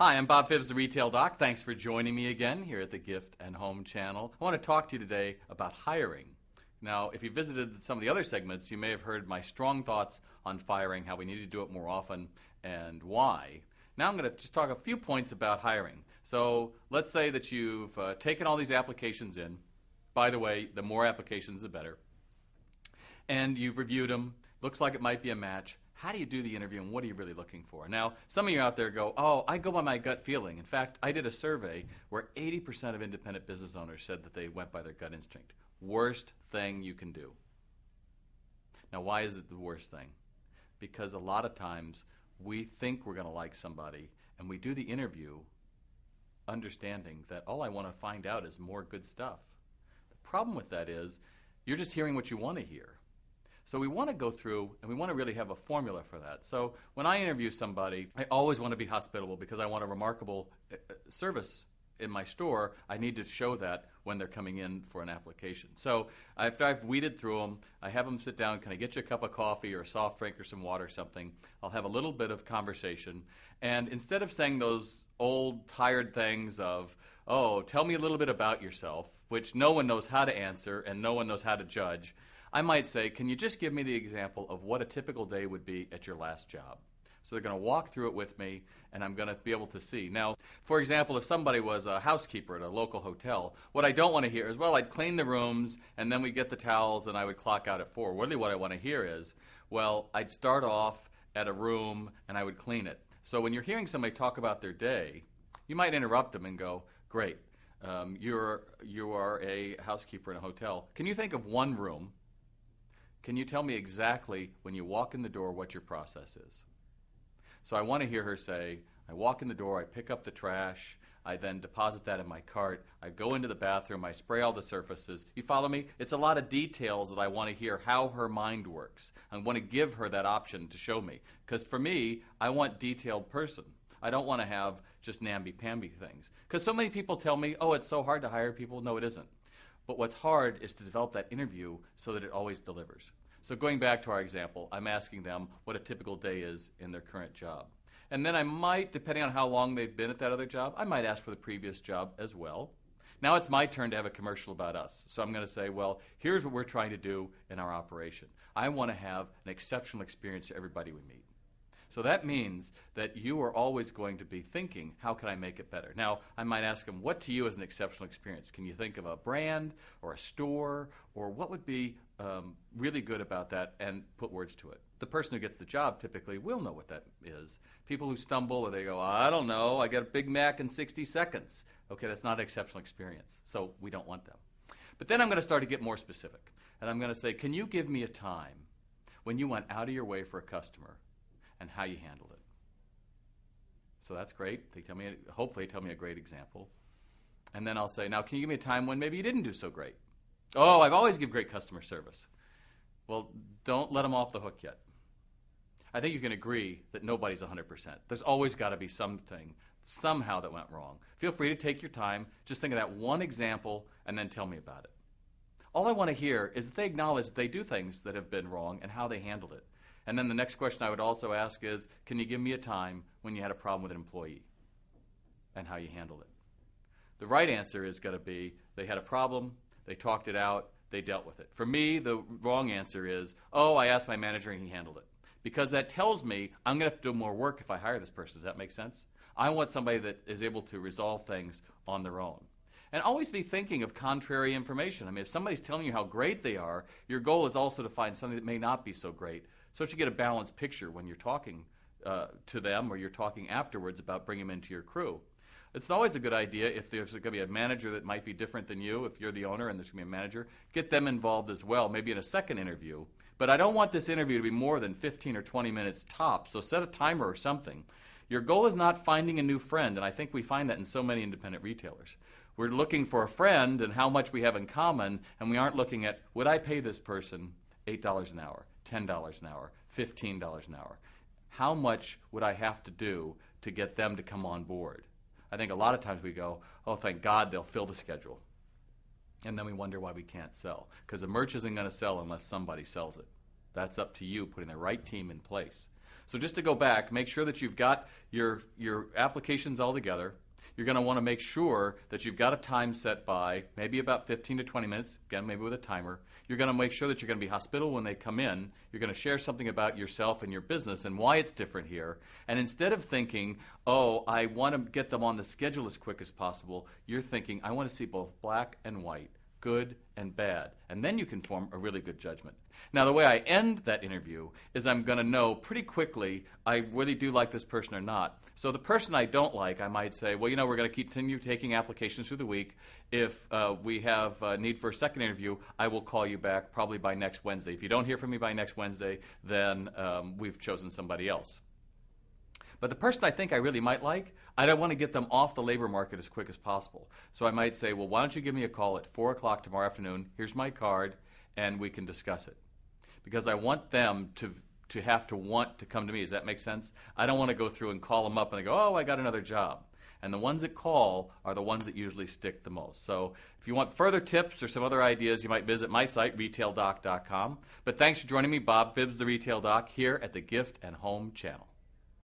Hi, I'm Bob Phibbs, the Retail Doc. Thanks for joining me again here at the Gift and Home channel. I want to talk to you today about hiring. Now, if you visited some of the other segments, you may have heard my strong thoughts on firing, how we need to do it more often, and why. Now I'm going to just talk a few points about hiring. So let's say that you've taken all these applications in. By the way, the more applications, the better. And you've reviewed them. Looks like it might be a match. How do you do the interview, and what are you really looking for? Now, some of you out there go, oh, I go by my gut feeling. In fact, I did a survey where 80% of independent business owners said that they went by their gut instinct. Worst thing you can do. Now, why is it the worst thing? Because a lot of times we think we're going to like somebody, and we do the interview understanding that all I want to find out is more good stuff. The problem with that is you're just hearing what you want to hear. So we want to go through, and we want to really have a formula for that. So when I interview somebody, I always want to be hospitable because I want a remarkable service in my store. I need to show that when they're coming in for an application. So after I've weeded through them, I have them sit down. Can I get you a cup of coffee or a soft drink or some water or something? I'll have a little bit of conversation. And instead of saying those old, tired things of, oh, tell me a little bit about yourself, which no one knows how to answer and no one knows how to judge, I might say, can you just give me the example of what a typical day would be at your last job? So they're going to walk through it with me, and I'm going to be able to see. Now, for example, if somebody was a housekeeper at a local hotel, what I don't want to hear is, well, I'd clean the rooms, and then we'd get the towels, and I would clock out at 4. Really what I want to hear is, well, I'd start off at a room, and I would clean it. So when you're hearing somebody talk about their day, you might interrupt them and go, great, you are a housekeeper in a hotel. Can you think of one room? Can you tell me exactly when you walk in the door what your process is? So I want to hear her say, I walk in the door, I pick up the trash, I then deposit that in my cart, I go into the bathroom, I spray all the surfaces. You follow me? It's a lot of details that I want to hear how her mind works. I want to give her that option to show me. Because for me, I want detailed person. I don't want to have just namby-pamby things. Because so many people tell me, oh, it's so hard to hire people. No, it isn't. But what's hard is to develop that interview so that it always delivers. So going back to our example, I'm asking them what a typical day is in their current job. And then I might, depending on how long they've been at that other job, I might ask for the previous job as well. Now it's my turn to have a commercial about us. So I'm going to say, well, here's what we're trying to do in our operation. I want to have an exceptional experience for everybody we meet. So that means that you are always going to be thinking, how can I make it better? Now, I might ask them, what to you is an exceptional experience? Can you think of a brand or a store, or what would be really good about that, and put words to it? The person who gets the job typically will know what that is. People who stumble or they go, I don't know, I got a Big Mac in 60 seconds. Okay, that's not an exceptional experience, so we don't want them. But then I'm going to start to get more specific, and I'm going to say, can you give me a time when you went out of your way for a customer and how you handled it? So that's great. They tell me, hopefully tell me a great example. And then I'll say, now can you give me a time when maybe you didn't do so great? Oh, I've always given great customer service. Well, don't let them off the hook yet. I think you can agree that nobody's 100%. There's always got to be something, somehow that went wrong. Feel free to take your time. Just think of that one example and then tell me about it. All I want to hear is that they acknowledge that they do things that have been wrong and how they handled it. And then the next question I would also ask is, can you give me a time when you had a problem with an employee and how you handled it? The right answer is going to be, they had a problem, they talked it out, they dealt with it. For me, the wrong answer is, oh, I asked my manager and he handled it. Because that tells me I'm going to have to do more work if I hire this person. Does that make sense? I want somebody that is able to resolve things on their own. And always be thinking of contrary information. I mean, if somebody's telling you how great they are, your goal is also to find something that may not be so great, so that you get a balanced picture when you're talking to them or you're talking afterwards about bringing them into your crew. It's always a good idea if there's going to be a manager that might be different than you, if you're the owner and there's going to be a manager, get them involved as well, maybe in a second interview. But I don't want this interview to be more than 15 or 20 minutes tops, so set a timer or something. Your goal is not finding a new friend, and I think we find that in so many independent retailers. We're looking for a friend and how much we have in common, and we aren't looking at, would I pay this person $8 an hour, $10 an hour, $15 an hour? How much would I have to do to get them to come on board? I think a lot of times we go, oh, thank God they'll fill the schedule. And then we wonder why we can't sell. Because the merch isn't going to sell unless somebody sells it. That's up to you putting the right team in place. So just to go back, make sure that you've got your applications all together. You're going to want to make sure that you've got a time set by maybe about 15 to 20 minutes, again, maybe with a timer. You're going to make sure that you're going to be hospitable when they come in. You're going to share something about yourself and your business and why it's different here. And instead of thinking, oh, I want to get them on the schedule as quick as possible, you're thinking, I want to see both black and white, good and bad. And then you can form a really good judgment. Now, the way I end that interview is I'm going to know pretty quickly I really do like this person or not. So the person I don't like, I might say, well, we're going to continue taking applications through the week. If we have a need for a second interview, I will call you back probably by next Wednesday. If you don't hear from me by next Wednesday, then we've chosen somebody else. But the person I think I really might like, I don't want to get them off the labor market as quick as possible. So I might say, well, why don't you give me a call at 4 o'clock tomorrow afternoon? Here's my card, and we can discuss it. Because I want them to have to want to come to me. Does that make sense? I don't want to go through and call them up and they go, oh, I got another job. And the ones that call are the ones that usually stick the most. So if you want further tips or some other ideas, you might visit my site, retaildoc.com. But thanks for joining me, Bob Phibbs, the Retail Doc, here at the Gift and Home Channel.